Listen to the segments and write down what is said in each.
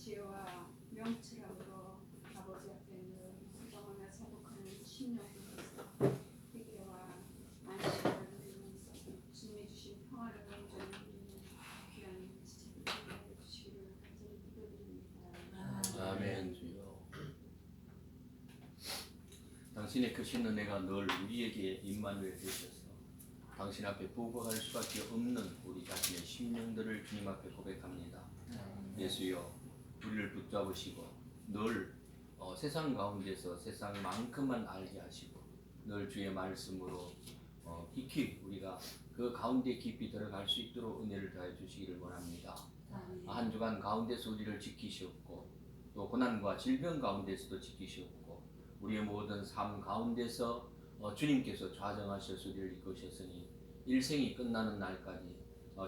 지혜와 명철함으로 아버지 앞에는 수정하며 사복하는 심령으로서 회개와 안식을 누리면서 주님이 주신 평화를 온전히 누리는 귀한 지체를 주시기를 간절히 기도드립니다. 아멘. 주여, 당신의 크신 은혜가 늘 우리에게 임마누엘 되셔서 당신 앞에 부고할 수밖에 없는 우리 자신의 심령들을 주님 앞에 고백합니다. 예수여, 우리를 붙잡으시고 늘 세상 가운데서 세상만큼만 알게 하시고 늘 주의 말씀으로 깊이 우리가 그 가운데 깊이 들어갈 수 있도록 은혜를 더해 주시기를 원합니다. 한 주간 가운데서 우리를 지키셨고 또 고난과 질병 가운데서도 지키셨고 우리의 모든 삶 가운데서 주님께서 좌정하셔서 우리를 이끄셨으니 일생이 끝나는 날까지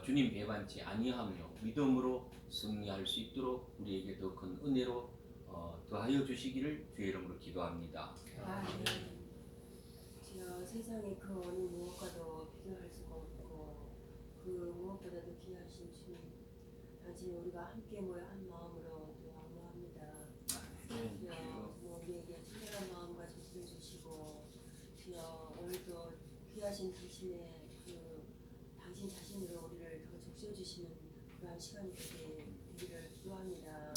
주님 배반치 아니하며 믿음으로 승리할 수 있도록 우리에게 더 큰 은혜로 더하여 주시기를 주의 이름으로 기도합니다. 주여, 세상의 그 어느 무엇과도 비교할 수가 없고 그 무엇보다도 귀하신 주님, 당신 우리가 함께 모여 한 마음으로 또 악무합니다. 주여, 우리에게 친절한 마음과 조치를 주시고 주여, 오늘도 귀하신 당신의 당신 자신으로 우리를 더 적셔주시는 그러한 시간이 되기를 기도합니다.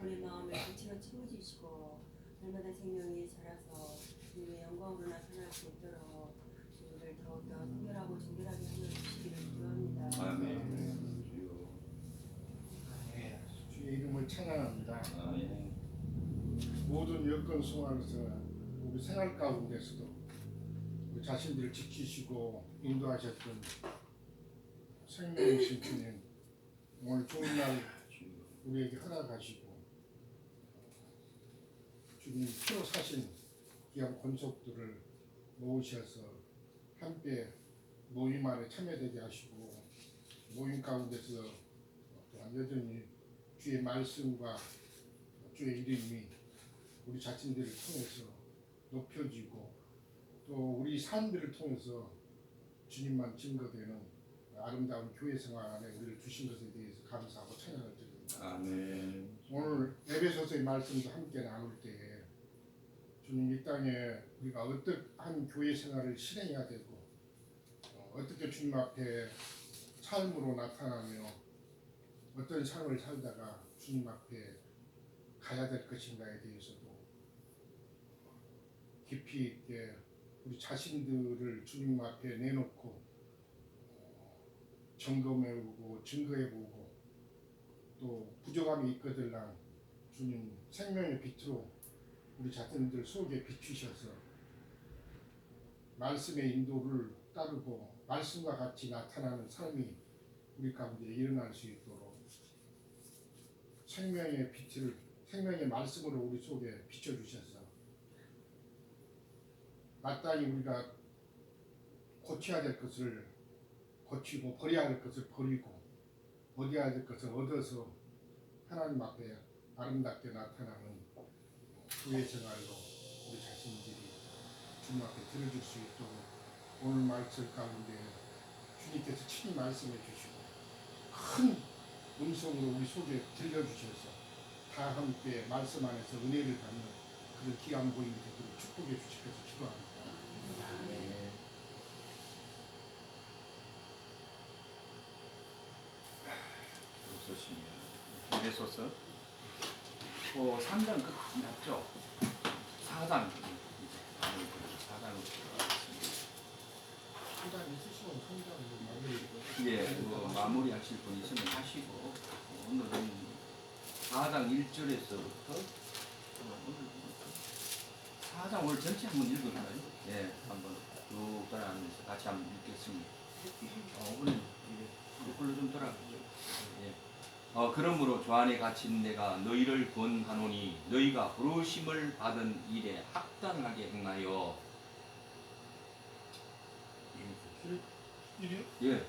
우리 마음을 빛으로 채워주시고 날마다 생명이 자라서 주님의 영광으로 나타날 수 있도록 우리를 더욱더 성결하고 정결하게 하여 주시기를 기도합니다. 아멘. 주의 이름을 찬양합니다. 아멘. 모든 여건 속에서 우리 생활 가운데서도 우리 자신들을 지키시고 인도하셨던 생명이신 주님, 오늘 좋은 날 우리에게 허락하시고 주님 피로 사신 귀한 권속들을 모으셔서 함께 모임 안에 참여되게 하시고 모임 가운데서 또한 여전히 주의 말씀과 주의 이름이 우리 자신들을 통해서 높여지고 또 우리 삶들을 통해서 주님만 증거되는 아름다운 교회 생활 안에 우리를 주신 것에 대해서 감사하고 찬양을 드립니다. 아멘. 오늘 에베소서의 말씀도 함께 나눌 때에 주님 이 땅에 우리가 어떠한 교회 생활을 실행해야 되고 어떻게 주님 앞에 삶으로 나타나며 어떤 삶을 살다가 주님 앞에 가야 될 것인가에 대해서도 깊이 있게 우리 자신들을 주님 앞에 내놓고 점검해보고 증거해보고 또 부족함이 있거들랑 주님 생명의 빛으로 우리 자신들 속에 비추셔서 말씀의 인도를 따르고 말씀과 같이 나타나는 삶이 우리 가운데 일어날 수 있도록 생명의 빛을 생명의 말씀으로 우리 속에 비춰주셔서 마땅히 우리가 고쳐야 될 것을 고치고 버려야 할 것을 버리고 얻어야 될 것을 얻어서 하나님 앞에 아름답게 나타나는 교회 생활로 우리 자신들이 주님 앞에 들어줄 수 있도록 오늘 말씀 가운데 주님께서 친히 말씀해 주시고 큰 음성으로 우리 속에 들려주셔서 다 함께 말씀 안에서 은혜를 받는 그런 귀한 모임이 되도록 축복해 주시면서 기도합니다. 네. 에베소서 3장 끝 났죠? 4장 4장으로 들어가겠습니다. 한장 있으시면 한장 예, 마무리하실 분 있으면 하시고 오늘은 4장 1절에서부터 4장 오늘 전체 한번 읽어주나요? 예, 한번 쭉 따라가면서 같이 한번 읽겠습니다. 오늘 이걸로 좀 돌아가죠. 예. 그러므로 주 안에 갇힌 내가 너희를 권하노니 너희가 부르심을 받은 일에 합당하게 행하여. 예.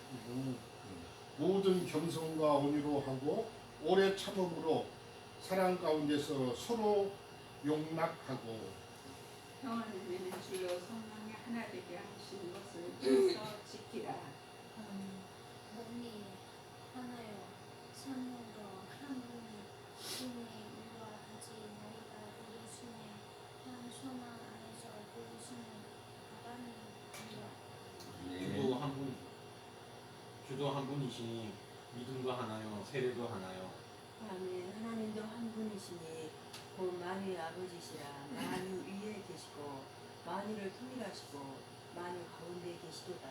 모든 겸손과 온유로 하고 오래 참음으로 사랑 가운데서 서로 용납하고 평안을 내는 주여 성령이 하나 되게 하신 것을 지켜 지키라. 몸이 하나요. 성령도 한 분이 하나님도 한 분이시니 믿음도 하나요, 세례도 하나요. 아멘. 하나님도 한 분이시니 곧 만유의 아버지시라. 만유 위에 계시고 만유를 통일하시고 만유 가운데 계시도다.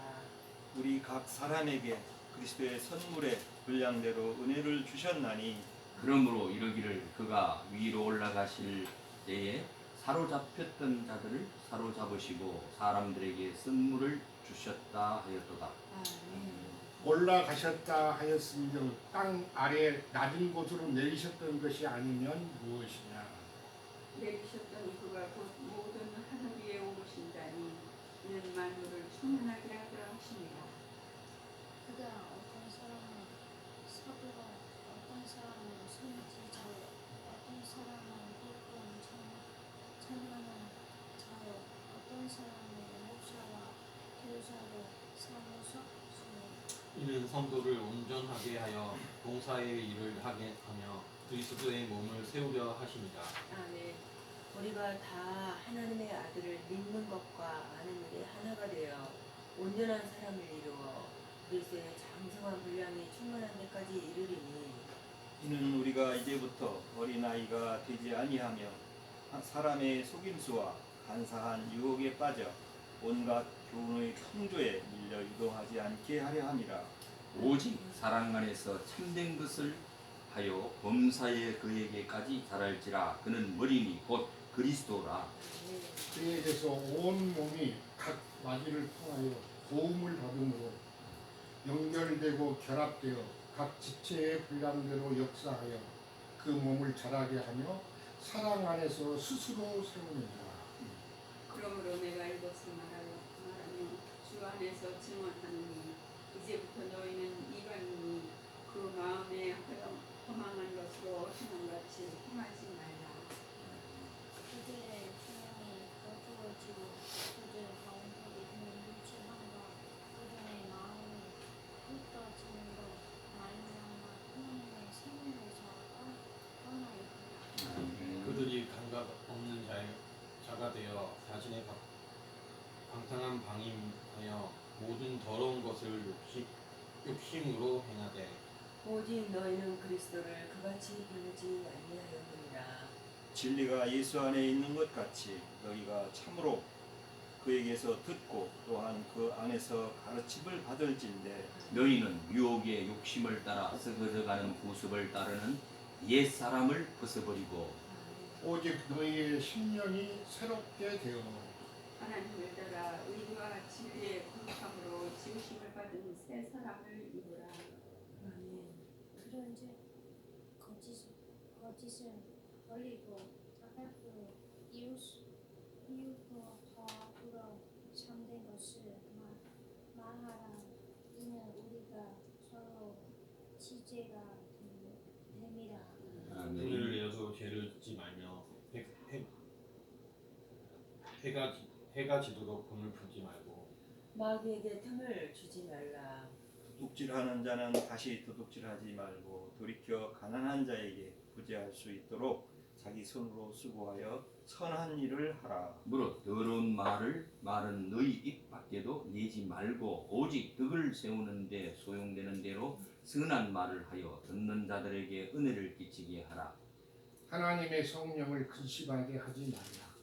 우리 각 사람에게 그리스도의 선물의 분량대로 은혜를 주셨나니 그러므로 이르기를 그가 위로 올라가실 때에 사로잡혔던 자들을 사로잡으시고 사람들에게 선물을 주셨다 하였도다. 아멘. 올라가셨다 하였은즉 땅 아래 낮은 곳으로 내리셨던 것이 아니면 무엇이냐. 내리셨던 그가 곧 모든 하늘 위에 오르신다니 이는 만물을 충만하게 하리라 하십니다. 그가 어떤 사람은 사도로, 어떤 사람은 선지자로, 어떤 사람은 일꾼 찬양하는 자로, 어떤 사람은 목사와 교사로 삼으셨으니 이는 성도를 온전하게 하여 봉사의 일을 하게 하며 그리스도의 몸을 세우려 하십니다. 아멘. 우리가 다 하나님의 아들을 믿는 것과 아는 일에 하나가 되어 온전한 사람을 이루어 그리스도의 장성한 분량이 충만한 데까지 이르리니 이는 우리가 이제부터 어린아이가 되지 아니하며 사람의 속임수와 간사한 유혹에 빠져 온갖 교훈의 풍조에 밀려 유동하지 않게 하려 함이라. 오직 사랑 안에서 참된 것을 하여 범사에 그에게까지 자랄지라. 그는 머리니 곧 그리스도라. 아멘. 그에게서 온 몸이 각 마디를 통하여 도움을 받음으로 연결되고 결합되어 각 지체의 분량대로 역사하여 그 몸을 자라게 하며 사랑 안에서 스스로 세우느니라. 그러므로 내가 이것을 말하며 주 안에서 증언하노니 이제부터 너희는 이방인이 그 마음에 허망한 것으로 행한 같이 행하지 말라. 그들의 생명이 어두워지고 그들 가운데 있는 무지함과 그들의 마음이 흩어짐으로 말미암아 하나님의 생명에서 떠나있다. 그들이 감각 없는 자가 되어 자신의 방탕한 방임하여 모든 더러운 것을 욕심으로 행하되 오직 너희는 그리스도를 그같이 배우지 아니하였느니라. 진리가 예수 안에 있는 것 같이 너희가 참으로 그에게서 듣고 또한 그 안에서 가르침을 받을진대 너희는 유혹의 욕심을 따라 썩어져가는 구습을 따르는 옛 사람을 벗어버리고 오직 너희의 심령이 새롭게 되어 하나님을 따라 의와 진리의 거룩함으로 지으심을 받은 새 사람을 입으라. 아멘. 그런즉 거짓은 버리고 앞으로 이웃과 더불어 참된 것을 말하라. 이는 우리가 서로 지제가 됨이라. 분을 내어서 죄를 짓지 말며 해가 지도록 분을 풀지 말고 마귀에게 틈을 주지 말라. 도둑질하는 자는 다시 도둑질하지 말고 돌이켜 가난한 자에게 구제할 수 있도록 자기 손으로 수고하여 선한 일을 하라. 무릇 더러운 말은 너희 입 밖에도 내지 말고 오직 덕을 세우는 데 소용되는 대로 선한 말을 하여 듣는 자들에게 은혜를 끼치게 하라. 하나님의 성령을 근심하게 하지 말라.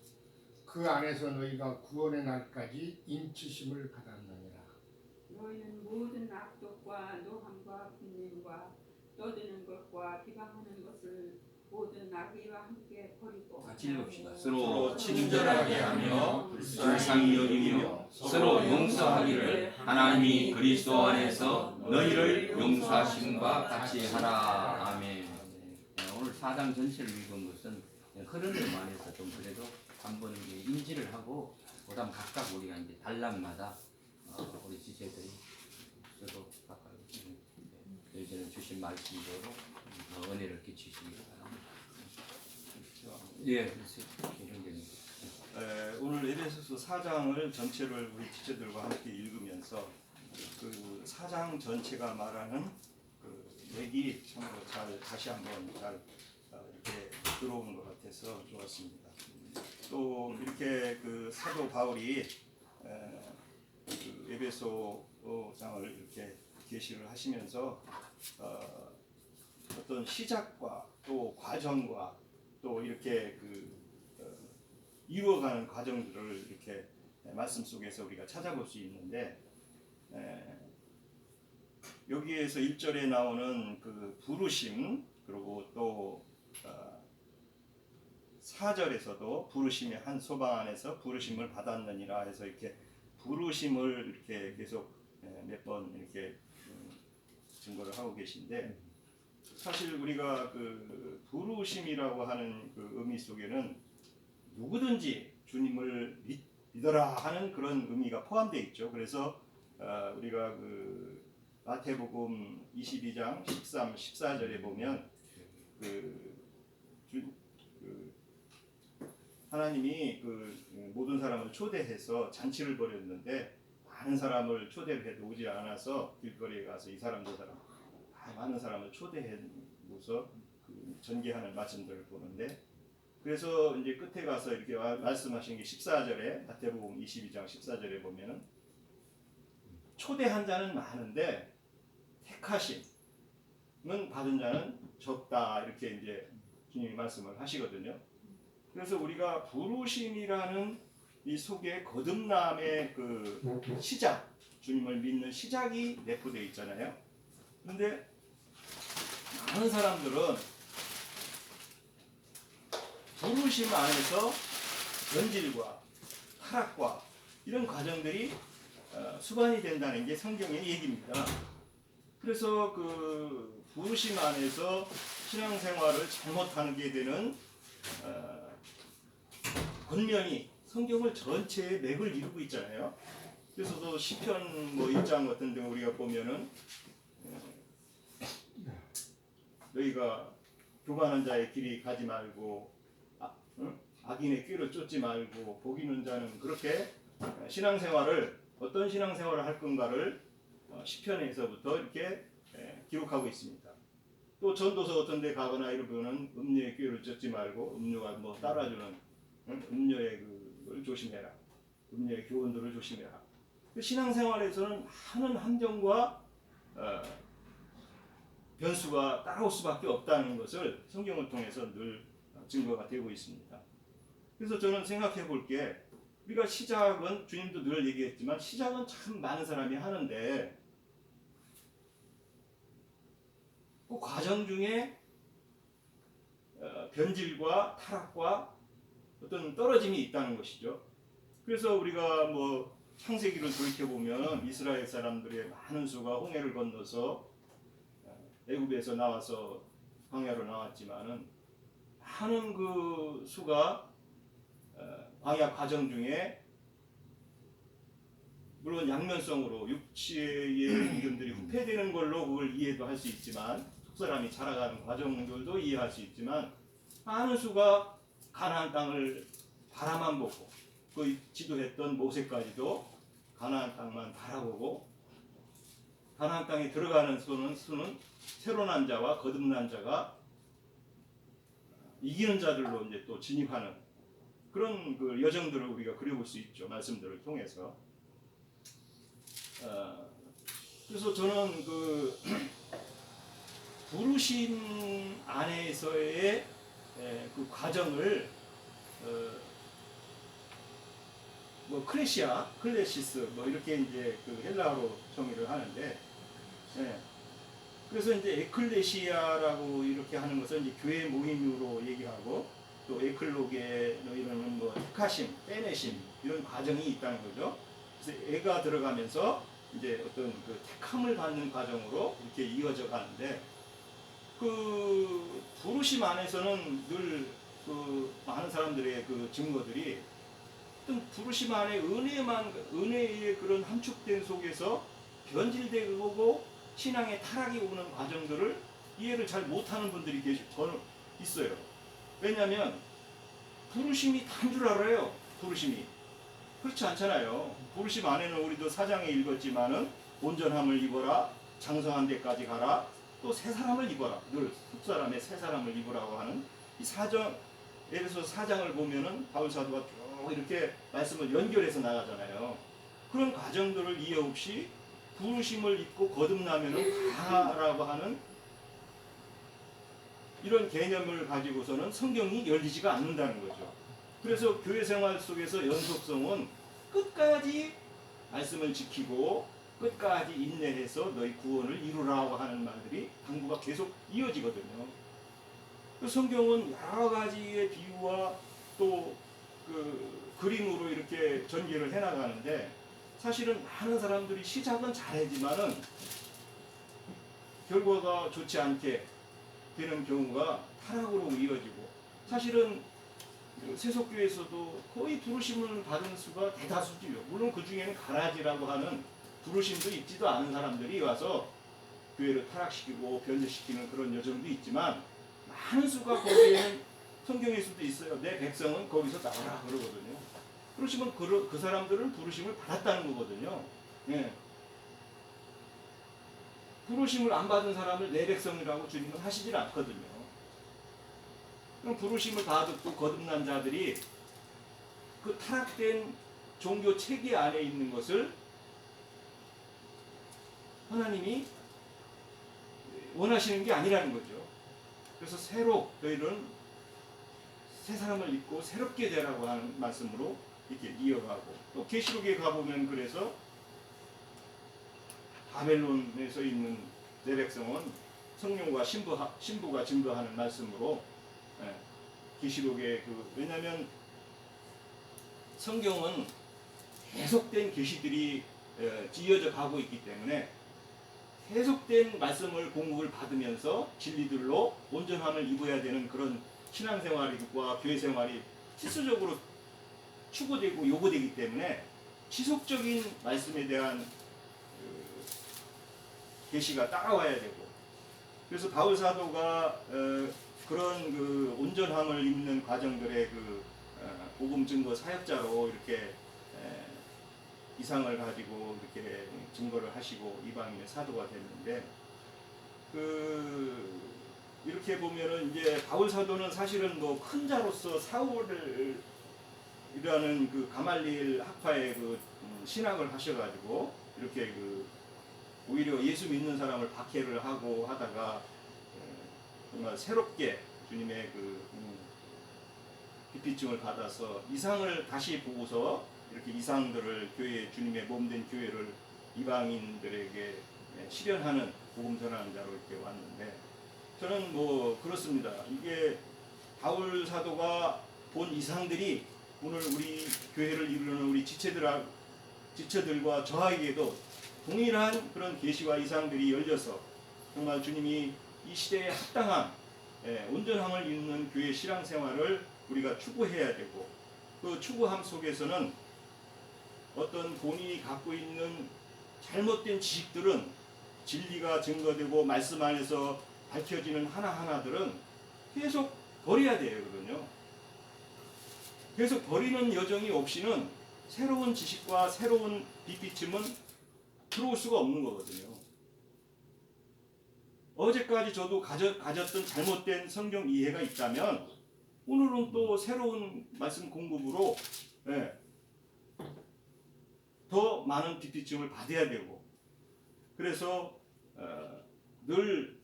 그 안에서 너희가 구원의 날까지 인치심을 받았느니라. 너희는 모든 악독과 노함과 분냄과 떠드는 것과 비방하는 것을 모든 악의와 함께 버리고 같이 읽읍시다. 서로 서로 친절하게 하며 불쌍히 여기며 서로 용서하기를 하나님이 그리스도 안에서 너희를 용서하심과 같이 하라. 아멘. 오늘 4장 전체를 읽은 것은 흐름을 만해서 좀 그래도 한번 인지를 하고 그다음 각각 우리가 이제 단락마다 우리 지체들이 서로 각각 이제는 주신 말씀대로 은혜를 끼치시기 바랍니다. 예, 오늘 에베소서 4장을 전체를 우리 지체들과 함께 읽으면서 그 4장 전체가 말하는 그 얘기 참으로 잘 다시 한번 잘 이렇게 들어오는 것 같아서 좋았습니다. 또 이렇게 그 사도 바울이 그 에베소 장을 이렇게 계시를 하시면서 어떤 시작과 또 과정과 또 이렇게 이루어가는 과정들을 이렇게 말씀 속에서 우리가 찾아볼 수 있는데, 여기에서 1절에 나오는 그 부르심, 그리고 또 4절에서도 부르심의 한 소방 안에서 부르심을 받았느니라 해서 이렇게 부르심을 이렇게 계속 몇 번 이렇게 증거를 하고 계신데, 사실 우리가 그 부르심이라고 하는 그 의미 속에는 누구든지 주님을 믿어라 하는 그런 의미가 포함되어 있죠. 그래서 우리가 그 마태복음 22장 13, 14절에 보면 하나님이 모든 사람을 초대해서 잔치를 벌였는데 많은 사람을 초대를 해도 오지 않아서 길거리에 가서 이 사람 저 사람 많은 사람을 초대해서 전개하는 말씀들을 보는데, 그래서 이제 끝에 가서 이렇게 말씀하신 게 14절에 마태복음 22장 14절에 보면은 초대한 자는 많은데 택하심은 받은 자는 적다, 이렇게 이제 주님이 말씀을 하시거든요. 그래서 우리가 부르심이라는 이 속에 거듭남의 그 시작, 주님을 믿는 시작이 내포되어 있잖아요. 그런데 많은 사람들은 부르심 안에서 변질과 타락과 이런 과정들이 수반이 된다는 게 성경의 얘기입니다. 그래서 그 부르심 안에서 신앙생활을 잘못하게 되는 권면이 성경을 전체의 맥을 이루고 있잖아요. 그래서 또 시편 뭐 1장 같은 데 우리가 보면은 너희가 교만한 자의 길이 가지 말고 악인의 꾀를 쫓지 말고 복 있는 자는, 그렇게 신앙생활을 어떤 신앙생활을 할 건가를 시편에서부터 이렇게 기록하고 있습니다. 또 전도서 어떤 데 가거나 이러면은 음료의 꾀를 쫓지 말고, 음료가 뭐 따라주는 음료의 그걸 조심해라, 음료의 교훈들을 조심해라. 신앙생활에서는 많은 함정과 변수가 따라올 수밖에 없다는 것을 성경을 통해서 늘 증거가 되고 있습니다. 그래서 저는 생각해 볼 게, 우리가 시작은 주님도 늘 얘기했지만 시작은 참 많은 사람이 하는데 그 과정 중에 변질과 타락과 어떤 떨어짐이 있다는 것이죠. 그래서 우리가 뭐 창세기를 돌이켜보면 이스라엘 사람들의 많은 수가 홍해를 건너서 애굽에서 나와서 광야로 나왔지만은 많은 그 수가 광야 과정 중에 물론 양면성으로 육체의 의견들이 후퇴되는 걸로 그걸 이해도 할 수 있지만, 속사람이 자라가는 과정들도 이해할 수 있지만, 많은 수가 가나안 땅을 바라만 보고 그 지도했던 모세까지도 가나안 땅만 바라보고, 가나안 땅에 들어가는 수는 새로 난 자와 거듭난 자가 이기는 자들로 이제 또 진입하는 그런 그 여정들을 우리가 그려볼 수 있죠, 말씀들을 통해서. 그래서 저는 그 부르심 안에서의 그 과정을 뭐 클레시아, 클레시스 뭐 이렇게 이제 그 헬라어로 정의를 하는데, 그래서 이제 에클레시아라고 이렇게 하는 것은 이제 교회 모임으로 얘기하고, 또 에클로게 이런 뭐 택하심, 빼내심 이런 과정이 있다는 거죠. 그래서 애가 들어가면서 이제 어떤 그 택함을 받는 과정으로 이렇게 이어져 가는데, 그 부르심 안에서는 늘 그 많은 사람들의 그 증거들이 어떤 부르심 안에 은혜의 그런 함축된 속에서 변질되고 신앙의 타락이 오는 과정들을 이해를 잘 못하는 분들이 있어요. 왜냐하면 부르심이 단 줄 알아요. 부르심이 그렇지 않잖아요. 부르심 안에는 우리도 4장에 읽었지만은 온전함을 입어라, 장성한 데까지 가라, 또 새 사람을 입어라, 늘 속사람의 새 사람을 입으라고 하는 이 4장, 예를 들어서 4장을 보면은 바울 사도가 쭉 이렇게 말씀을 연결해서 나가잖아요. 그런 과정들을 이해 없이 부르심을 입고 거듭나면은 다라고 하는 이런 개념을 가지고서는 성경이 열리지가 않는다는 거죠. 그래서 교회 생활 속에서 연속성은 끝까지 말씀을 지키고 끝까지 인내해서 너희 구원을 이루라고 하는 말들이 당부가 계속 이어지거든요. 그 성경은 여러 가지의 비유와 또 그 그림으로 이렇게 전개를 해나가는데 사실은 많은 사람들이 시작은 잘하지만은 결과가 좋지 않게 되는 경우가 타락으로 이어지고 사실은 세속교에서도 거의 부르심을 받은 수가 대다수지요. 물론 그 중에는 가라지라고 하는 부르심도 있지도 않은 사람들이 와서 교회를 타락시키고 변절시키는 그런 여정도 있지만 많은 수가 거기에는 성경에서도 있어요. 내 백성은 거기서 나와라 그러거든요. 그러시면 그 사람들은 부르심을 받았다는 거거든요. 예. 부르심을 안 받은 사람을 내 백성이라고 주님은 하시질 않거든요. 그럼 부르심을 받았고 거듭난 자들이 그 타락된 종교 체계 안에 있는 것을 하나님이 원하시는 게 아니라는 거죠. 그래서 새로 너희는 새 사람을 입고 새롭게 되라고 하는 말씀으로 이렇게 이어가고 또 계시록에 가보면 그래서 바벨론에서 있는 내 백성은 성령과 신부가 증거하는 말씀으로 계시록에 왜냐하면 성경은 계속된 계시들이 이어져 가고 있기 때문에 계속된 말씀을 공급을 받으면서 진리들로 온전함을 입어야 되는 그런 신앙생활과 교회생활이 필수적으로 추구되고 요구되기 때문에 지속적인 말씀에 대한 계시가 따라와야 되고 그래서 바울 사도가 그런 그 온전함을 입는 과정들의 복음 증거 사역자로 이렇게 이상을 가지고 이렇게 증거를 하시고 이방인의 사도가 됐는데 이렇게 보면은 이제 바울 사도는 사실은 뭐 큰 자로서 사울이라는 그 가말리엘 학파의 신학을 하셔가지고 이렇게 오히려 예수 믿는 사람을 박해를 하고 하다가 정말 새롭게 주님의 비피증을 받아서 이상을 다시 보고서 이렇게 이상들을 주님의 몸된 교회를 이방인들에게 실현하는 복음 전하는 자로 이렇게 왔는데 저는 뭐 그렇습니다. 이게 바울 사도가 본 이상들이 오늘 우리 교회를 이루는 우리 지체들과 저에게도 동일한 그런 계시와 이상들이 열려서 정말 주님이 이 시대에 합당한 온전함을 잇는 교회 신앙생활을 우리가 추구해야 되고 그 추구함 속에서는 어떤 본인이 갖고 있는 잘못된 지식들은 진리가 증거되고 말씀 안에서 밝혀지는 하나하나들은 계속 버려야 되거든요. 계속 버리는 여정이 없이는 새로운 지식과 새로운 빛비침은 들어올 수가 없는 거거든요. 어제까지 저도 가졌던 잘못된 성경 이해가 있다면 오늘은 또 새로운 말씀 공급으로 더 많은 빛비침을 받아야 되고 그래서 늘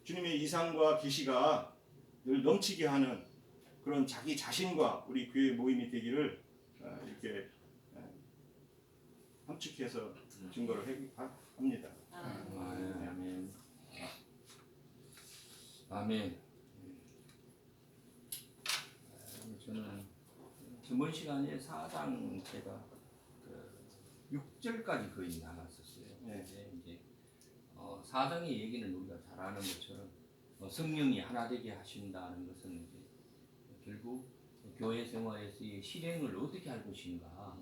주님의 이상과 계시가 늘 넘치게 하는 그런 자기 자신과 우리 교회 모임이 되기를 이렇게 함축해서 증거를 합니다. 아멘. 아멘. 저는 저번 시간에 4장 제가 6절까지 거의 나눴었어요. 네. 이제 4장의 얘기는 우리가 잘 아는 것처럼 성령이 하나 되게 하신다는 것은 이제 결국 교회 생활에서의 실행을 어떻게 할 것인가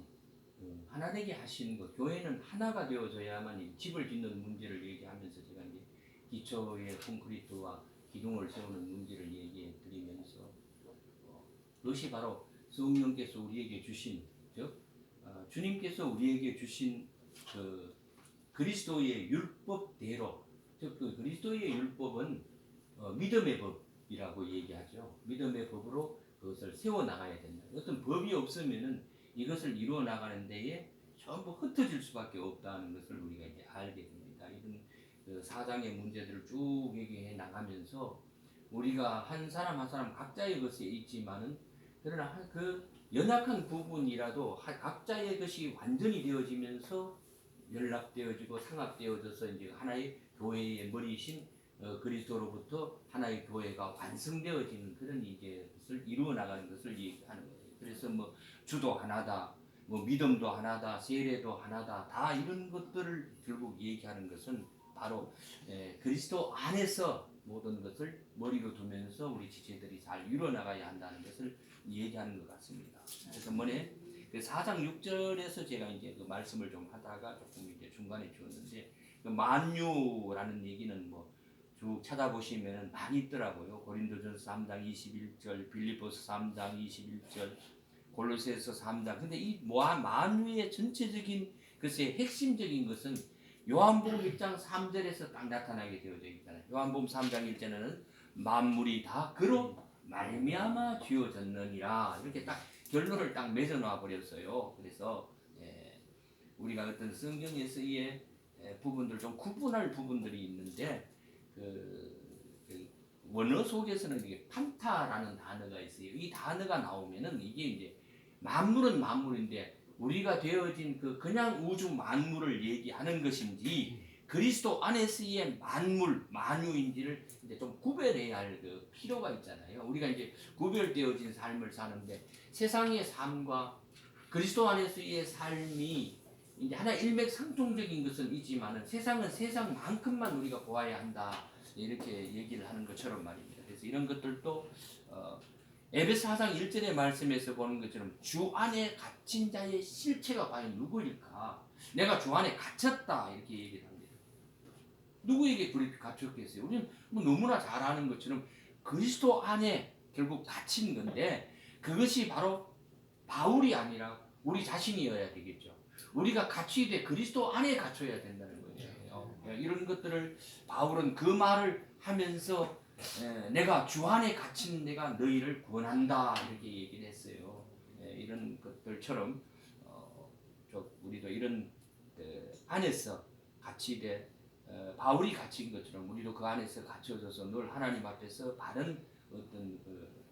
하나 되게 하시는 것. 교회는 하나가 되어져야만 집을 짓는 문제를 얘기하면서 제가 이제 기초의 콘크리트와 기둥을 세우는 문제를 얘기해 드리면서 그것이 바로 성령께서 우리에게 주신 즉 주님께서 우리에게 주신 그리스도의 율법대로 즉 그리스도의 율법은 믿음의 법이라고 얘기하죠. 믿음의 법으로 그것을 세워 나가야 된다. 어떤 법이 없으면은 이것을 이루어 나가는 데에 전부 흩어질 수밖에 없다는 것을 우리가 이제 알게 됩니다. 이런 그 사장의 문제들을 쭉 얘기해 나가면서 우리가 한 사람 한 사람 각자의 것에 있지만은 그러나 그 연약한 부분이라도 각자의 것이 완전히 되어지면서 연락되어지고 상합되어져서 이제 하나의 교회의 머리이신 그리스도로부터 하나의 교회가 완성되어지는 그런 이제 것을 이루어 나가는 것을 얘기하는 거예요. 그래서 뭐 주도 하나다, 뭐 믿음도 하나다, 세례도 하나다, 다 이런 것들을 결국 얘기하는 것은 바로 그리스도 안에서 모든 것을 머리로 두면서 우리 지체들이 잘 이루어 나가야 한다는 것을 얘기하는 것 같습니다. 그래서 뭐네 그 4장 6절에서 제가 이제 그 말씀을 좀 하다가 조금 이제 중간에 주었는데 그 만유라는 얘기는 뭐 쭉 찾아보시면 많이 있더라고요. 고린도전서 3장 21절, 빌립보서 3장 21절, 골로새서 3장. 근데 이 만유의 전체적인 것의 핵심적인 것은 요한복음 1장 3절에서 딱 나타나게 되어져 있잖아요. 요한복음 3장 1절에는 만물이 다 그로 말미암아 지어졌느니라 이렇게 딱 결론을 딱 맺어놔 버렸어요. 그래서 우리가 어떤 성경에서의 부분들 좀 구분할 부분들이 있는데 그 원어 속에서는 이게 판타라는 단어가 있어요. 이 단어가 나오면은 이게 이제 만물은 만물인데 우리가 되어진 그 그냥 우주 만물을 얘기하는 것인지 그리스도 안에서의 만물 만유인지를 이제 좀 구별해야 할 그 필요가 있잖아요. 우리가 이제 구별되어진 삶을 사는데 세상의 삶과 그리스도 안에서의 삶이 이제 하나 일맥상통적인 것은 있지만은 세상은 세상만큼만 우리가 보아야 한다 이렇게 얘기를 하는 것처럼 말입니다. 그래서 이런 것들도 에베소 4장 1절의 말씀에서 보는 것처럼 주 안에 갇힌 자의 실체가 과연 누구일까? 내가 주 안에 갇혔다 이렇게 얘기를 합니다. 누구에게 그렇게 갇혔겠어요? 우리는 뭐 너무나 잘 아는 것처럼 그리스도 안에 결국 갇힌 건데 그것이 바로 바울이 아니라 우리 자신이어야 되겠죠. 우리가 갇히되 그리스도 안에 갇혀야 된다는 거예요. 이런 것들을 바울은 그 말을 하면서 내가 주 안에 갇힌 내가 너희를 구원한다 이렇게 얘기를 했어요. 이런 것들처럼 우리도 이런 안에서 갇히되 바울이 갇힌 것처럼 우리도 그 안에서 갇혀져서 늘 하나님 앞에서 바른 어떤 그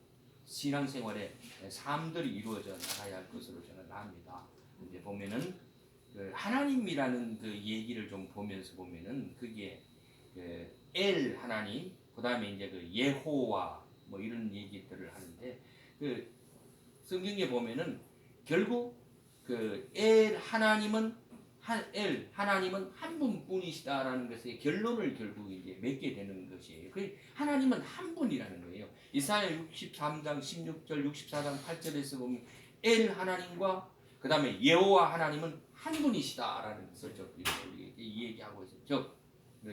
신앙생활의 삶들이 이루어져 나가야 할 것으로 저는 압니다. 이제 보면은 그 하나님이라는 그 얘기를 좀 보면서 보면은 그게 그 엘 하나님, 그 다음에 이제 그 예호와 뭐 이런 얘기들을 하는데 그 성경에 보면은 결국 그 엘 하나님은 하나님은 한 분뿐이시다라는 것의 결론을 결국 이제 맺게 되는 것이에요. 그 하나님은 한 분이라는 거예요. 이사야 63장 16절 64장 8절에서 보면 엘 하나님과 그 다음에 여호와 하나님은 한 분이시다라는 것을 얘기하고 있어요. 즉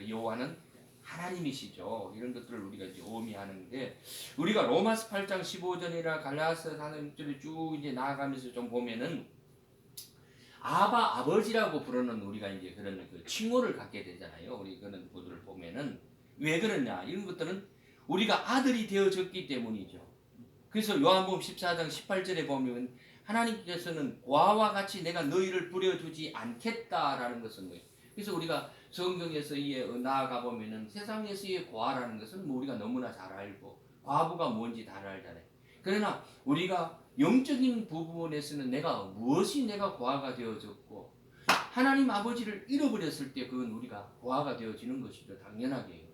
여호와는 하나님이시죠. 이런 것들을 우리가 이제 의미하는데 우리가 로마서 8장 15절이나 갈라디아서 4장 6절에 쭉 이제 나아가면서 좀 보면은 아버지라고 부르는 우리가 이제 그런 그 칭호를 갖게 되잖아요. 우리 그런 분들을 보면은 왜 그러냐? 이런 것들은 우리가 아들이 되어졌기 때문이죠. 그래서 요한복음 14장 18절에 보면 하나님께서는 고아와 같이 내가 너희를 버려두지 않겠다라는 것은 거예요. 그래서 우리가 성경에서 나아가 보면은 세상에서의 고아라는 것은 뭐 우리가 너무나 잘 알고 과부가 뭔지 다 알잖아요. 그러나 우리가 영적인 부분에서는 무엇이 내가 고아가 되어졌고 하나님 아버지를 잃어버렸을 때 그건 우리가 고아가 되어지는 것이죠. 당연하게.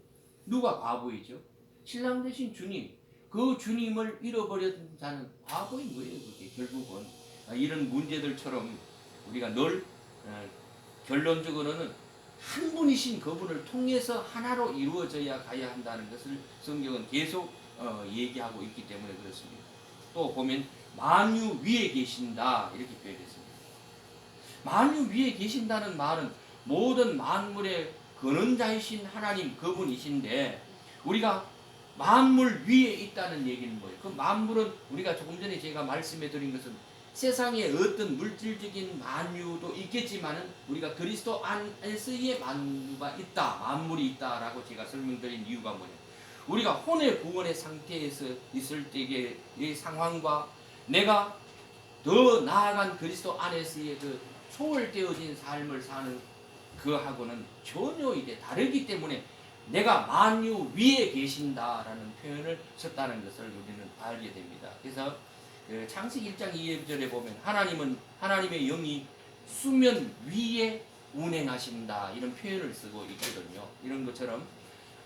누가 과부이죠? 신랑 되신 주님. 그 주님을 잃어버린 자는 과거인 거예요. 그게 결국은 이런 문제들처럼 우리가 늘 결론적으로는 한 분이신 그분을 통해서 하나로 이루어져야 가야 한다는 것을 성경은 계속 얘기하고 있기 때문에 그렇습니다. 또 보면 만유 위에 계신다 이렇게 표현했습니다. 만유 위에 계신다는 말은 모든 만물의 근원자이신 하나님 그분이신데 우리가 만물 위에 있다는 얘기는 뭐예요? 그 만물은 우리가 조금 전에 제가 말씀해 드린 것은 세상에 어떤 물질적인 만유도 있겠지만은 우리가 그리스도 안에서의 만유가 있다, 만물이 있다라고 제가 설명드린 이유가 뭐냐? 우리가 혼의 구원의 상태에서 있을 때의 상황과 내가 더 나아간 그리스도 안에서의 그 초월되어진 삶을 사는 그하고는 전혀 이제 다르기 때문에 내가 만유 위에 계신다라는 표현을 썼다는 것을 우리는 알게 됩니다. 그래서 그 창세기 1장 2절에 보면 하나님은 하나님의 영이 수면 위에 운행하신다 이런 표현을 쓰고 있거든요. 이런 것처럼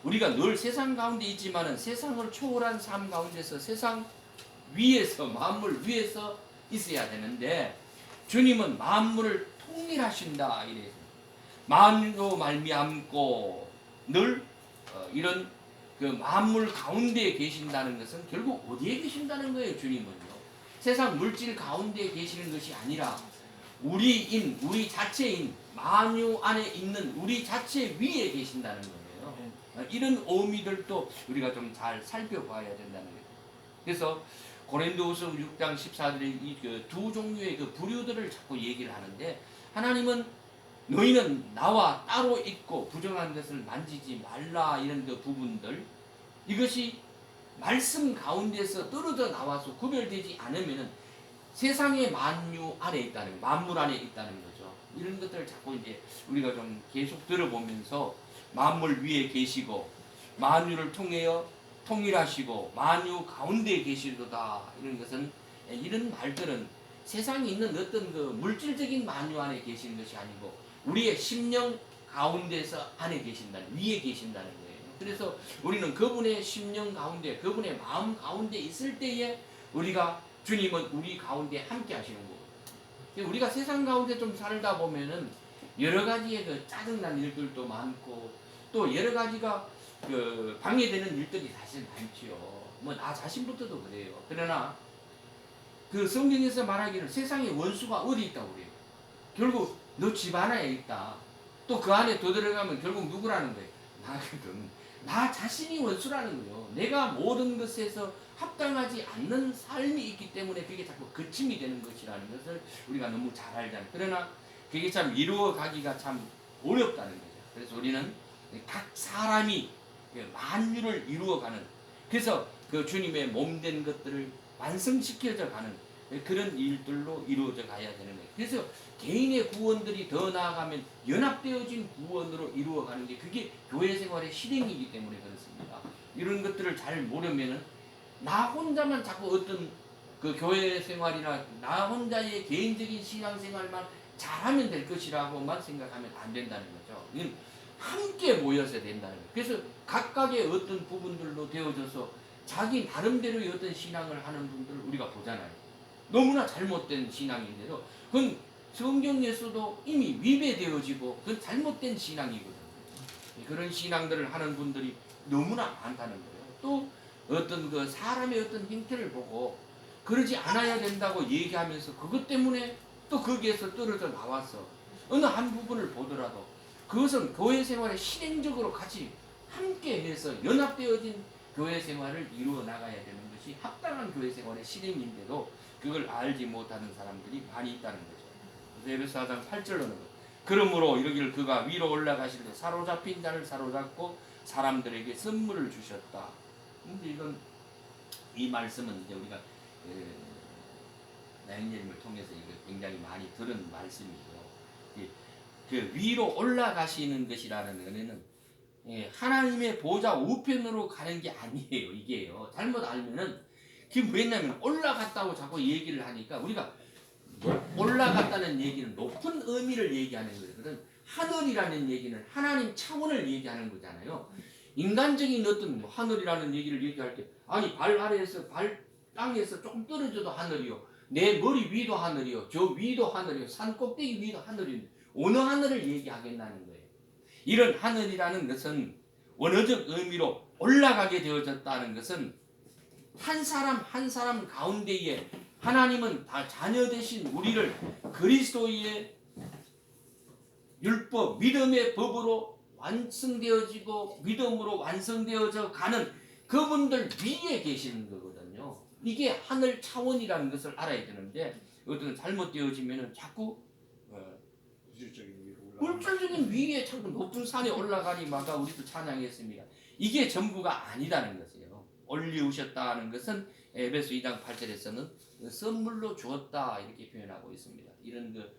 우리가 늘 세상 가운데 있지만은 세상을 초월한 삶 가운데서 세상 위에서 만물 위에서 있어야 되는데 주님은 만물을 통일하신다 이래요. 만유로 말미암고 늘 이런 그 만물 가운데에 계신다는 것은 결국 어디에 계신다는 거예요. 주님은요. 세상 물질 가운데에 계시는 것이 아니라 우리 자체인 만유 안에 있는 우리 자체 위에 계신다는 거예요. 이런 의미들도 우리가 좀 잘 살펴봐야 된다는 거예요. 그래서 고린도후서 6장 14절에 이 두 종류의 그 부류들을 자꾸 얘기를 하는데 하나님은 너희는 나와 따로 있고 부정한 것을 만지지 말라 이런 그 부분들 이것이 말씀 가운데서 떨어져 나와서 구별되지 않으면은 세상의 만유 안에 있다는 거, 만물 안에 있다는 거죠. 이런 것들을 자꾸 이제 우리가 좀 계속 들어보면서 만물 위에 계시고 만유를 통하여 통일하시고 만유 가운데에 계시도다 이런 것은 이런 말들은 세상에 있는 어떤 그 물질적인 만유 안에 계시는 것이 아니고 우리의 심령 가운데서 안에 계신다는 위에 계신다는 거예요. 그래서 우리는 그분의 심령 가운데 그분의 마음 가운데 있을 때에 우리가 주님은 우리 가운데 함께 하시는 거예요. 우리가 세상 가운데 좀 살다 보면은 여러 가지의 그 짜증난 일들도 많고 또 여러 가지가 그 방해되는 일들이 사실 많지요. 뭐 나 자신부터도 그래요. 그러나 그 성경에서 말하기를 세상의 원수가 어디 있다고 그래요. 결국 너 집 안에 있다. 또 그 안에 더 들어가면 결국 누구라는 거예요? 나거든. 나 자신이 원수라는 거예요. 내가 모든 것에서 합당하지 않는 삶이 있기 때문에 그게 자꾸 거침이 되는 것이라는 것을 우리가 너무 잘 알잖아요. 그러나 그게 참 이루어가기가 참 어렵다는 거죠. 그래서 우리는 각 사람이 만유를 이루어가는 그래서 그 주님의 몸된 것들을 완성시켜져 가는 그런 일들로 이루어져 가야 되는 거예요. 그래서 개인의 구원들이 더 나아가면 연합되어진 구원으로 이루어가는 게 그게 교회 생활의 실행이기 때문에 그렇습니다. 이런 것들을 잘 모르면은 나 혼자만 자꾸 어떤 그 교회 생활이나 나 혼자의 개인적인 신앙 생활만 잘하면 될 것이라고만 생각하면 안 된다는 거죠. 이건 함께 모여서 된다는 거예요. 그래서 각각의 어떤 부분들로 되어져서 자기 나름대로의 어떤 신앙을 하는 분들을 우리가 보잖아요. 너무나 잘못된 신앙인데도 그건 성경에서도 이미 위배되어지고 그건 잘못된 신앙이거든요. 그런 신앙들을 하는 분들이 너무나 많다는 거예요. 또 어떤 그 사람의 어떤 행태를 보고 그러지 않아야 된다고 얘기하면서 그것 때문에 또 거기에서 떨어져 나와서 어느 한 부분을 보더라도 그것은 교회 생활에 실행적으로 같이 함께 해서 연합되어진 교회 생활을 이루어 나가야 되는 것이 합당한 교회 생활의 실행인데도 그걸 알지 못하는 사람들이 많이 있다는 거죠. 에베소 4장 8절로는 그러므로 이러기를 그가 위로 올라가실 때 사로잡힌 자를 사로잡고 사람들에게 선물을 주셨다. 근데 이건 이 말씀은 이제 우리가 나영재님을 통해서 이거 굉장히 많이 들은 말씀이고요. 그 위로 올라가시는 것이라는 은혜는 하나님의 보좌 우편으로 가는 게 아니에요. 이게요. 잘못 알면은 그게 뭐였냐면 올라갔다고 자꾸 얘기를 하니까 우리가 올라갔다는 얘기는 높은 의미를 얘기하는 거거든. 하늘이라는 얘기는 하나님 차원을 얘기하는 거잖아요. 인간적인 어떤 하늘이라는 얘기를 얘기할 때 아니 발 아래에서 발 땅에서 조금 떨어져도 하늘이요. 내 머리 위도 하늘이요. 저 위도 하늘이요. 산 꼭대기 위도 하늘인데 어느 하늘을 얘기하겠다는 거예요. 이런 하늘이라는 것은 원어적 의미로 올라가게 되어졌다는 것은 한 사람 한 사람 가운데에 하나님은 다 자녀 되신 우리를 그리스도의 율법, 믿음의 법으로 완성되어지고 믿음으로 완성되어져 가는 그분들 위에 계시는 거거든요. 이게 하늘 차원이라는 것을 알아야 되는데 어떤 잘못되어지면 자꾸 물질적인 위에 자꾸 높은 산에 올라가니마다 우리도 찬양했습니다. 이게 전부가 아니라는 것이에요. 올리우셨다는 것은 에베소 2장 8절에서는 선물로 주었다 이렇게 표현하고 있습니다. 이런 그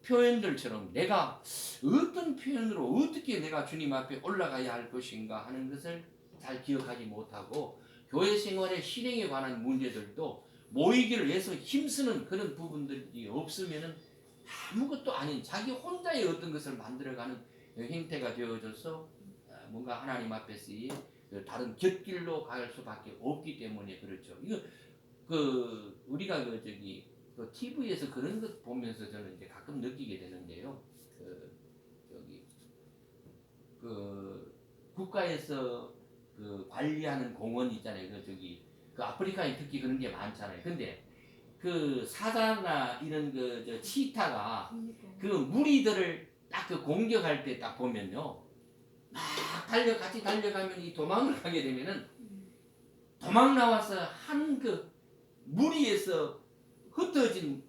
표현들처럼 내가 어떤 표현으로 어떻게 내가 주님 앞에 올라가야 할 것인가 하는 것을 잘 기억하지 못하고 교회 생활의 실행에 관한 문제들도 모이기를 위해서 힘쓰는 그런 부분들이 없으면은 아무것도 아닌 자기 혼자의 어떤 것을 만들어가는 행태가 되어져서 뭔가 하나님 앞에서의 다른 곁길로 갈 수밖에 없기 때문에 그렇죠. 이거 우리가 그 TV에서 그런 것 보면서 저는 이제 가끔 느끼게 되는데요. 국가에서 관리하는 공원 있잖아요. 그 아프리카에 특히 그런 게 많잖아요. 근데 그 사자나 이런 치타가 그 무리들을 딱 그 공격할 때 딱 보면요. 막 같이 달려가면 이 도망을 가게 되면은 도망 나와서 한 그 무리에서 흩어진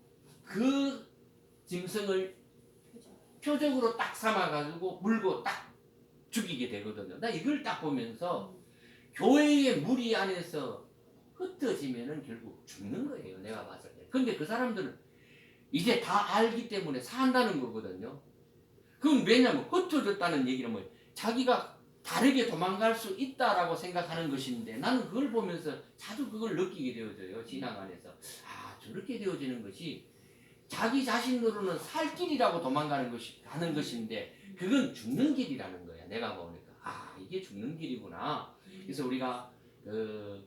그 짐승을 표적으로 딱 삼아가지고 물고 딱 죽이게 되거든요. 나 이걸 딱 보면서 교회의 무리 안에서 흩어지면은 결국 죽는 거예요. 내가 봤을 때. 근데 그 사람들은 이제 다 알기 때문에 산다는 거거든요. 그건 왜냐면 흩어졌다는 얘기는 뭐예요? 자기가 다르게 도망갈 수 있다라고 생각하는 것인데 나는 그걸 보면서 자주 그걸 느끼게 되어져요. 신앙 안에서. 저렇게 되어지는 것이 자기 자신으로는 살 길이라고 도망가는 하는 것인데 그건 죽는 길이라는 거야. 내가 보니까 이게 죽는 길이구나. 그래서 우리가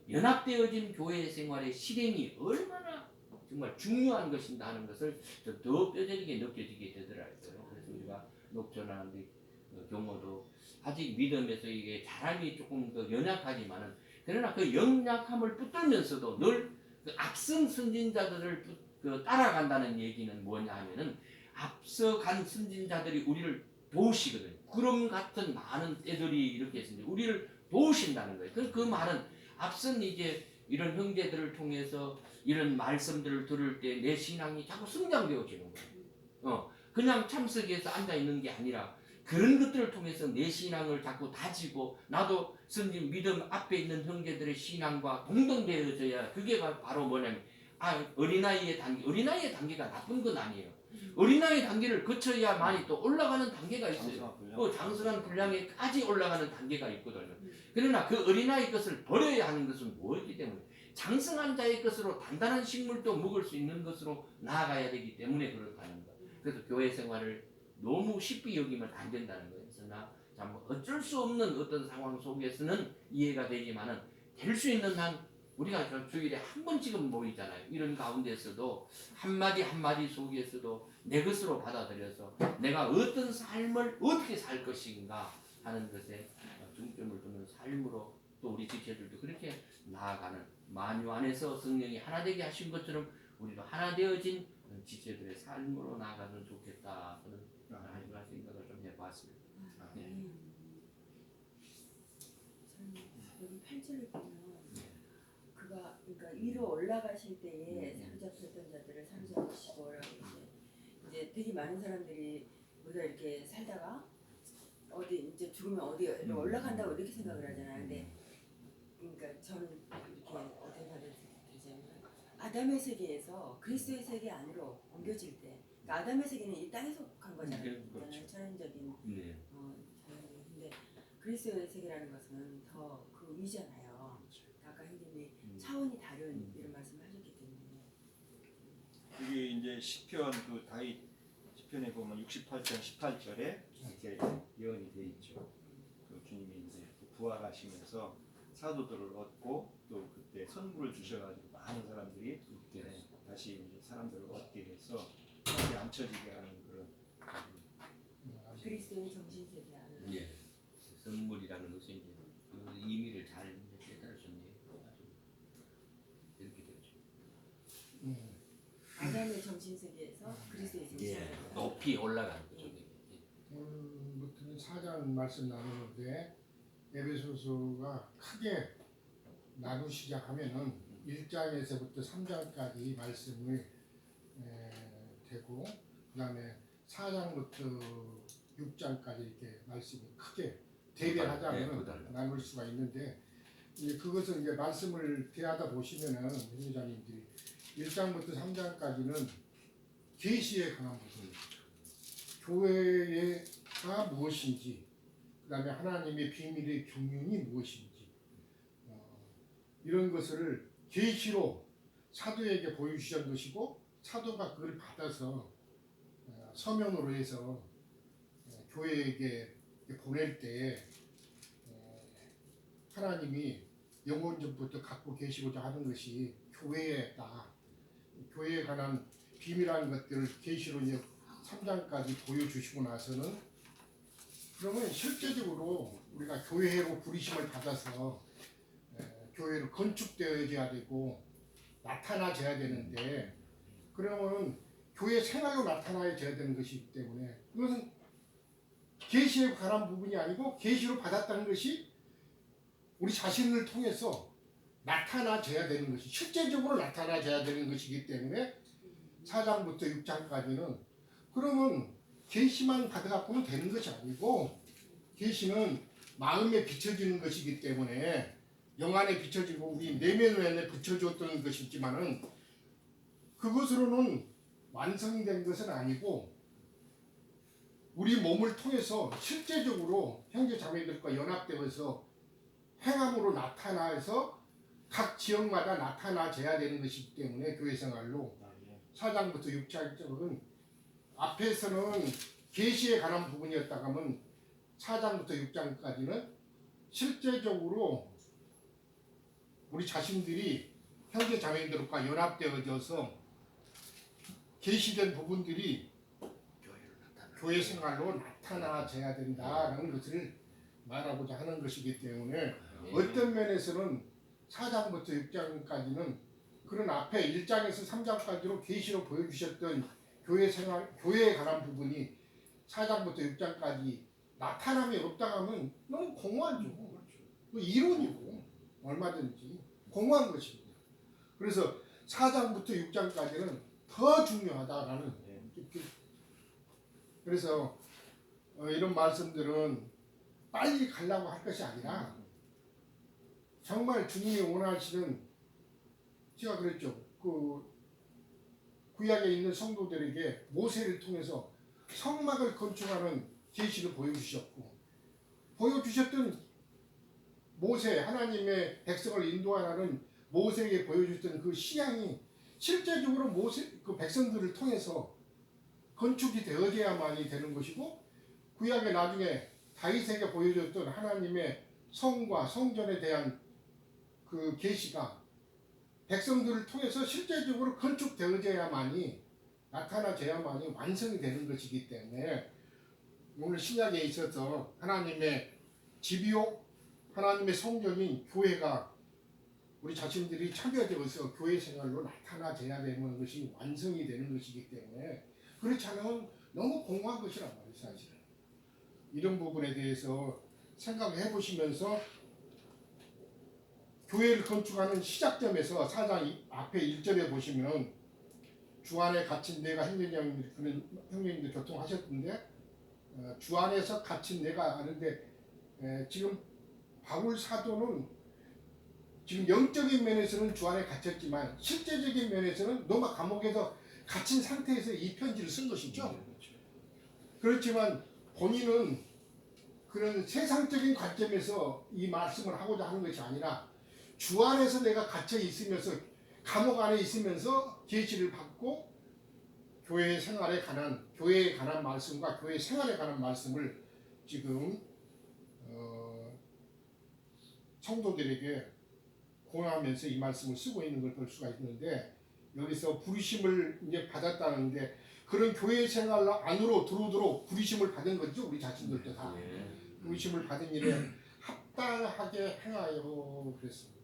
연합되어진 교회 생활의 실행이 얼마나 정말 중요한 것인가 하는 것을 더 뼈저리게 느껴지게 되더라고요. 그래서 우리가 녹전하는 경우도 아직 믿음에서 이게 자람이 조금 더 연약하지만은 그러나 그 연약함을 붙들면서도 늘 그 앞선 선진자들을 따라간다는 얘기는 뭐냐 하면은 앞서간 선진자들이 우리를 도우시거든요. 구름 같은 많은 때들이 이렇게 있으니 우리를 도우신다는 거예요. 그 말은 앞선 이제 이런 형제들을 통해서 이런 말씀들을 들을 때 내 신앙이 자꾸 성장되어지는 거예요. 그냥 참석해서 앉아 있는 게 아니라 그런 것들을 통해서 내 신앙을 자꾸 다지고 나도 선진 믿음 앞에 있는 형제들의 신앙과 동등되어져야 그게 바로 뭐냐면 어린아이의 단계가 나쁜 건 아니에요. 어린아이 단계를 거쳐야만이 또 올라가는 단계가 있어요. 장성한 분량에까지 올라가는 단계가 있거든요. 그러나 그 어린아이 것을 버려야 하는 것은 뭐였기 때문에 장성한 자의 것으로 단단한 식물도 먹을 수 있는 것으로 나아가야 되기 때문에 그렇다는 거. 그래서 교회 생활을 너무 쉽게 여기면 안 된다는 거예요. 그래서 참 어쩔 수 없는 어떤 상황 속에서는 이해가 되지만은 될 수 있는 한 우리가 주일에 한 번씩은 모이잖아요. 이런 가운데서도 한마디 한마디 속에서도 내 것으로 받아들여서 내가 어떤 삶을 어떻게 살 것인가 하는 것에 중점을 두는 삶으로 또 우리 지체들도 그렇게 나아가는 만유 안에서 성령이 하나 되게 하신 것처럼 우리도 하나 되어진 지체들의 삶으로 나아가면 좋겠다. 저는 마지막 생각을 좀 해봤습니다. 여기 8절을 보면 그러니까 위로 올라가실 때에 사로잡혔던 자들을 사로잡으시고라고 이제 되게 많은 사람들이 우리가 이렇게 살다가 어디 이제 죽으면 어디로 올라간다고 이렇게 생각을 하잖아요. 근데 그러니까 저는 이렇게 어떻게 말해드리자면 아담의 세계에서 그리스도의 세계 안으로 옮겨질 때 그러니까 아담의 세계는 이 땅에 속한 거잖아요. 그렇죠. 천연적인 네. 근데 그리스도의 세계라는 것은 더 그 위잖아요. 아까 형님이 차원이 다른 이런 말씀을 하셨기 때문에 여기 이제 시편 다윗 시편에 보면 68편 18절에 이렇게 예언이 돼 있죠. 주님이 이제 부활하시면서 사도들을 얻고 또 그때 선물을 주셔가지고 많은 사람들이 다시 이제 사람들을 얻게 해서 다시 앉혀지게 하는 그런 그리스도의 정신세계 안에 예. 선물이라는 것이 이제 그 의미를 잘 깨달으셨네요. 이렇게 되죠. 아담의 정신세계에서 그리스도의 정신세계 높이 올라가는 거죠. 오늘부터는 4장 말씀 나누는데 에베소서가 크게 나누기 시작하면은 1장에서부터 3장까지 말씀을 되고 그 다음에 4장부터 6장까지 이렇게 말씀이 크게 대별하자면 나눌 수가 있는데 이제 그것을 이제 말씀을 대하다 보시면은 회장님들이 1장부터 3장까지는 계시에 관한 부분 교회가 무엇인지, 그 다음에 하나님의 비밀의 경륜이 무엇인지, 이런 것을 계시로 사도에게 보여주신 것이고, 사도가 그걸 받아서 서면으로 해서 교회에게 보낼 때 하나님이 영원전부터 갖고 계시고자 하는 것이 교회다. 교회에 관한 비밀한 것들을 계시로 이제 3장까지 보여주시고 나서는, 그러면 실제적으로 우리가 교회로 부르심을 받아서 교회로 건축되어야 되고 나타나져야 되는데, 그러면 교회 생활로 나타나야 되는 것이기 때문에 이것은 계시에 관한 부분이 아니고 계시로 받았다는 것이 우리 자신을 통해서 나타나져야 되는 것이, 실제적으로 나타나져야 되는 것이기 때문에 4장부터 6장까지는, 그러면 계시만 받아갖고는 되는 것이 아니고, 계시는 마음에 비춰지는 것이기 때문에 영안에 비춰지고 우리 내면에 비춰졌던 것이지만은 그것으로는 완성된 것은 아니고, 우리 몸을 통해서 실제적으로 형제 자매들과 연합되어서 행함으로 나타나서 각 지역마다 나타나져야 되는 것이기 때문에 교회 생활로 4장부터 6장은 앞에서는 계시에 관한 부분이었다가 하면 4장부터 6장까지는 실제적으로 우리 자신들이 형제 자매들과 연합되어져서 계시된 부분들이 교회 생활로 나타나져야 된다라는 것을 말하고자 하는 것이기 때문에, 어떤 면에서는 4장부터 6장까지는 그런 앞에 1장에서 3장까지로 계시로 보여주셨던 교회 생활, 교회에 관한 부분이 4장부터 6장까지 나타남이 없다 하면 너무 공허하죠. 뭐 이론이고 얼마든지 공허한 것입니다. 그래서 4장부터 6장까지는 더 중요하다라는, 그래서 이런 말씀들은 빨리 가려고 할 것이 아니라 정말 주님이 원하시는, 제가 그랬죠. 그 구약에 있는 성도들에게 모세를 통해서 성막을 건축하는 계시를 보여주셨던 모세, 하나님의 백성을 인도하라는 모세에게 보여줬던 그 시향이 실제적으로 모세, 그 백성들을 통해서 건축이 되어져야만이 되는 것이고, 구약에 나중에 다윗에게 보여줬던 하나님의 성과 성전에 대한 그 계시가 백성들을 통해서 실제적으로 건축되어져야만이, 나타나져야만이 완성이 되는 것이기 때문에, 오늘 신약에 있어서 하나님의 집이요 하나님의 성전인 교회가 우리 자신들이 참여되어서 교회 생활로 나타나져야 되는 것이 완성이 되는 것이기 때문에, 그렇지 않으면 너무 공허한 것이란 말이에요. 사실은 이런 부분에 대해서 생각해 보시면서 교회를 건축하는 시작점에서 4장 앞에 1절에 보시면, 주 안에 갇힌 내가, 형제님들 교통하셨던데 주 안에서 갇힌 내가 하는데, 지금 바울 사도는 지금 영적인 면에서는 주 안에 갇혔지만 실제적인 면에서는 로마 감옥에서 갇힌 상태에서 이 편지를 쓴 것이죠. 그렇지만 본인은 그런 세상적인 관점에서 이 말씀을 하고자 하는 것이 아니라, 주 안에서 내가 갇혀 있으면서, 감옥 안에 있으면서 계시를 받고 교회 생활에 관한, 교회에 관한 말씀과 교회 생활에 관한 말씀을 지금 성도들에게 공유하면서 이 말씀을 쓰고 있는 걸 볼 수가 있는데, 여기서 부르심을 이제 받았다는데, 그런 교회 생활 안으로 들어오도록 부르심을 받은 거죠. 우리 자신들도 다 부르심을 받은 일에 합당하게 행하여 그랬습니다.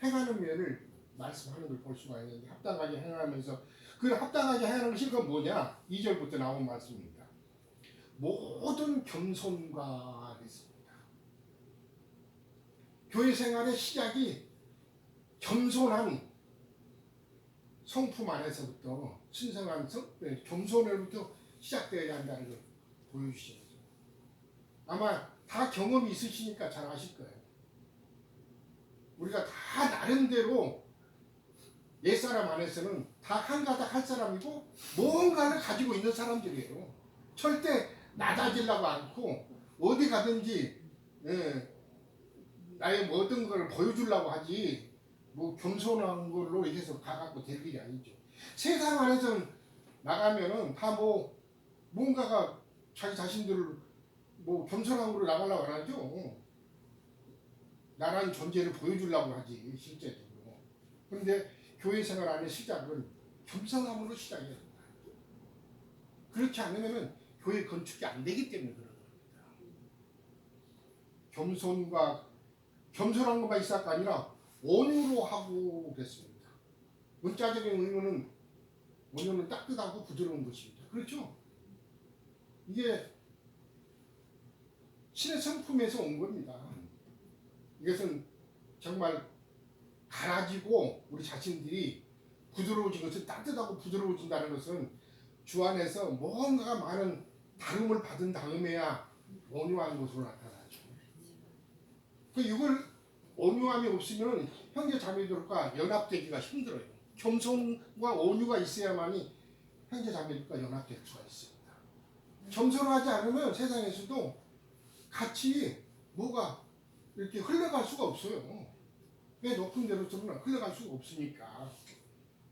행하는 면을 말씀하는 걸 볼 수가 있는데, 합당하게 행하면서, 그 합당하게 행하는 것이 그건 뭐냐? 2절부터 나온 말씀입니다. 모든 겸손과 그랬습니다. 교회 생활의 시작이 겸손한 성품 안에서부터, 신성한 겸손으로부터 시작되어야 한다는 걸 보여주시죠. 아마 다 경험이 있으시니까 잘 아실 거예요. 우리가 다 나름대로 옛사람 안에서는 다 한가닥 할 사람이고 뭔가를 가지고 있는 사람들이에요. 절대 낮아지려고 않고 어디 가든지 나의 모든 걸 보여주려고 하지 뭐 겸손한 걸로 이렇게 해서 가갖고 될 일이 아니죠. 세상 안에서 나가면은 다 뭐 뭔가가 자기 자신들을 뭐 겸손한 걸로 나가려고 안 하죠. 나라는 존재를 보여주려고 하지 실제적으로. 그런데 교회 생활 안의 시작은 겸손함으로 시작해야 된다. 그렇지 않으면은 교회 건축이 안 되기 때문에 그런 겁니다. 겸손한 것만 있을까 아니라 온유로 하고 그랬습니다. 문자적인 의미는 온유는 따뜻하고 부드러운 것입니다. 그렇죠? 이게 신의 성품에서 온 겁니다. 이것은 정말 갈아지고 우리 자신들이 부드러워진 것은 따뜻하고 부드러워진다는 것은 주 안에서 뭔가가 많은 다름을 받은 다음에야 온유한 것으로 나타나죠. 이걸 온유함이 없으면 형제 자매들과 연합되기가 힘들어요. 겸손과 온유가 있어야만이 형제 자매들과 연합될 수가 있습니다. 겸손하지 않으면 세상에서도 같이 뭐가 이렇게 흘러갈 수가 없어요. 왜 높은 데로서는 흘러갈 수가 없으니까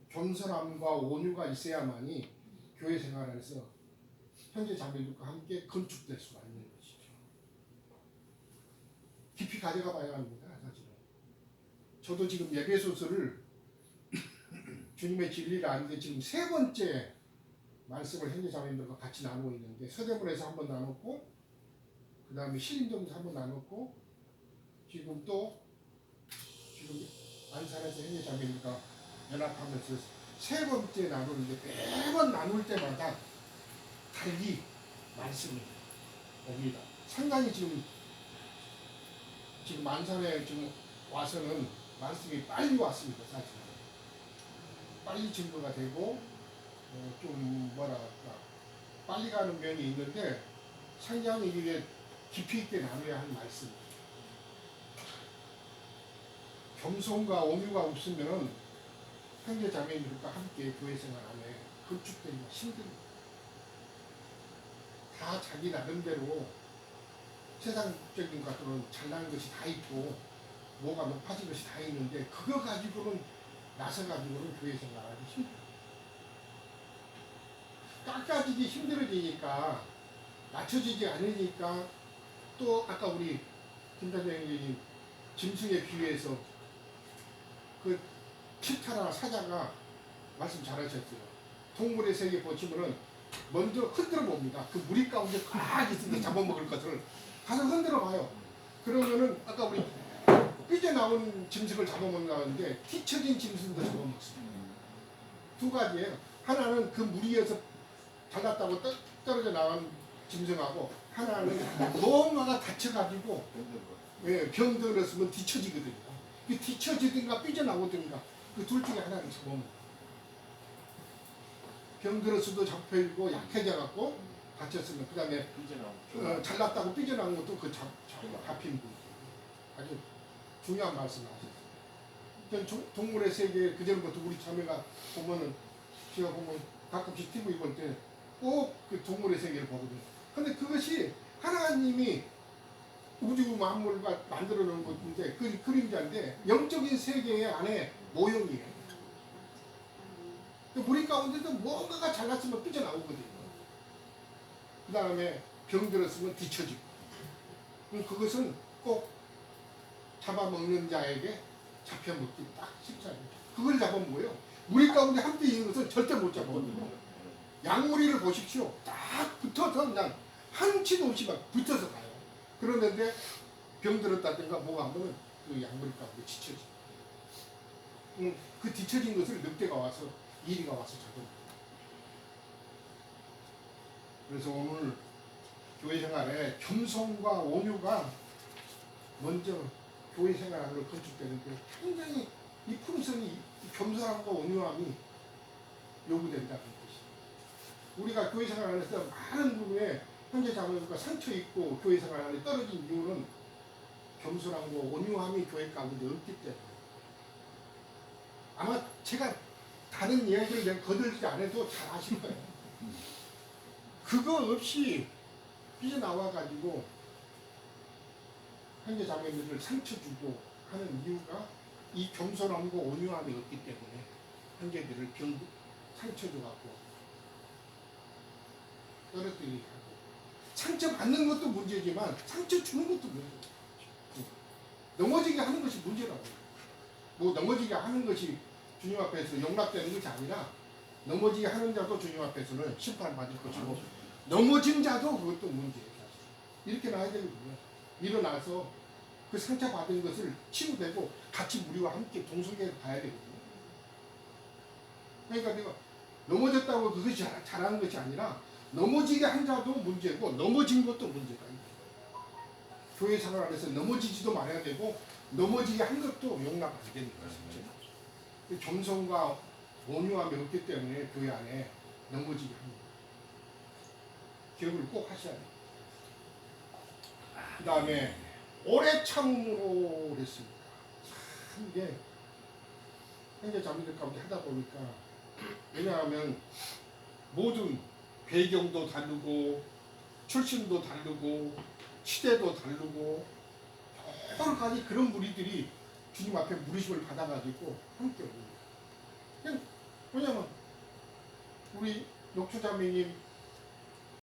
겸손함과 온유가 있어야만이 교회 생활 안에서 형제 자매들과 함께 건축될 수가 있는 것이죠. 깊이 가져가 봐야 합니다. 사실은. 저도 지금 에베소서를 주님의 진리를 아는데 지금 3번째 말씀을 형제 자매들과 같이 나누고 있는데 서대문에서 한번 나눴고 그 다음에 신림동에서 한번 나눴고 지금 안산에서 형제 자매들과 연합하면서 3번째 나누는데 매번 나눌 때마다 달리 말씀이 옵니다. 상당히 지금 안산에 지금 와서는 말씀이 빨리 왔습니다. 사실 빨리 증거가 되고 좀 뭐랄까 빨리 가는 면이 있는데 상당히 이게 깊이 있게 나눠야 할 말씀입니다. 겸손과 온유가 없으면 형제 자매들과 함께 교회 생활 안에 건축되기가 힘듭니다. 다 자기 나름대로 세상적인 것들은 잘나는 것이 다 있고 뭐가 높아진 것이 다 있는데 그거 가지고는 나서 가지고는 교회 생활하기 힘들어요. 깎아지기 힘들어지니까 낮춰지지 않으니까 또 아까 우리 김단장님 짐승에 비유해서 그 치타라 사자가 말씀 잘하셨어요. 동물의 세계 보시면은 먼저 흔들어 봅니다. 그 무리 가운데 꽉 있으니까 잡아먹을 것을 가서 흔들어 봐요. 그러면은 아까 우리 삐져나온 짐승을 잡아먹는다는데 뒤처진 짐승도 잡아먹습니다. 2가지예요. 하나는 그 무리에서 잘났다고 떨어져 나간 짐승하고 하나는 뭔가가 다쳐가지고 병들었으면 뒤처지거든요. 그 뒤처지든가 삐져나오든가 그 둘 중에 하나를 잡아먹어요. 병들었어도 잡혀있고 약해져갖고 다쳤으면 그 다음에 잘났다고 삐져나온 것도 그 잡힌 분. 아주 중요한 말씀을 하셨어요. 동물의 세계 그전부터 우리 자매가 보면은 제가 보면 가끔씩 TV 볼 때 꼭 그 동물의 세계를 보거든요. 근데 그것이 하나님이 우주 만물과 만들어 놓은 것인데 그 그림자인데 영적인 세계 안에 모형이에요. 우리 가운데도 뭔가가 잘났으면 삐져나오거든요. 그 다음에 병들었으면 뒤처지고. 그것은 꼭 잡아먹는 자에게 잡혀먹기 딱 쉽잖아요. 그걸 잡아먹어요. 우리 가운데 함께 있는 것은 절대 못 잡아먹어요. 양무리를 보십시오. 딱 붙어서 그냥 한치도 없이 막 붙어서 가요. 그러는데 병들었다든가 뭐가 하면은 그 양무리 가운데 뒤처지고. 그 뒤처진 것을 늑대가 와서 이리가 와서 잡아먹어요. 그래서 오늘 교회 생활에 겸손과 온유가 먼저 교회 생활 안으로 건축되는데 굉장히 이 품성이 이 겸손함과 온유함이 요구된다는 것이죠. 우리가 교회 생활 안에서 많은 부분에 형제 자매들과 상처 있고 교회 생활 안에 떨어진 이유는 겸손함과 온유함이 교회 가운데 없기 때문에. 아마 제가 다른 이야기를 내가 거들지 않아도 잘 아실 거예요. 그거 없이 삐져나와가지고 형제 자매들을 상처 주고 하는 이유가 이 겸손함과 온유함이 없기 때문에 형제들을 결국 상처 줘갖고 떨어뜨리게 하고, 상처 받는 것도 문제지만 상처 주는 것도 문제예요. 넘어지게 하는 것이 문제라고. 뭐 넘어지게 하는 것이 주님 앞에서 용납되는 것이 아니라 넘어지게 하는 자도 주님 앞에서는 심판받을 것이고 넘어진 자도 그것도 문제예요. 이렇게 나야 되거든요. 일어나서 그 상처받은 것을 치유되고 같이 우리와 함께 동성계에 가야 되거든요. 그러니까 내가 넘어졌다고 그것이 잘하는 것이 아니라 넘어지게 한 자도 문제고 넘어진 것도 문제다. 교회 생활 안에서 넘어지지도 말아야 되고 넘어지게 한 것도 용납 안 되는 것이죠. 겸손과 온유함이 없기 때문에 교회 안에 넘어지게 합니다. 기억을 꼭 하셔야 돼요. 그 다음에 오래 참으로 그랬습니다. 참 이게 형제 자매들 가운데 하다 보니까, 왜냐하면 모든 배경도 다르고 출신도 다르고 시대도 다르고 여러 가지 그런 무리들이 주님 앞에 부르심을 받아가지고 함께 옵니다. 왜냐면 우리 녹초자매님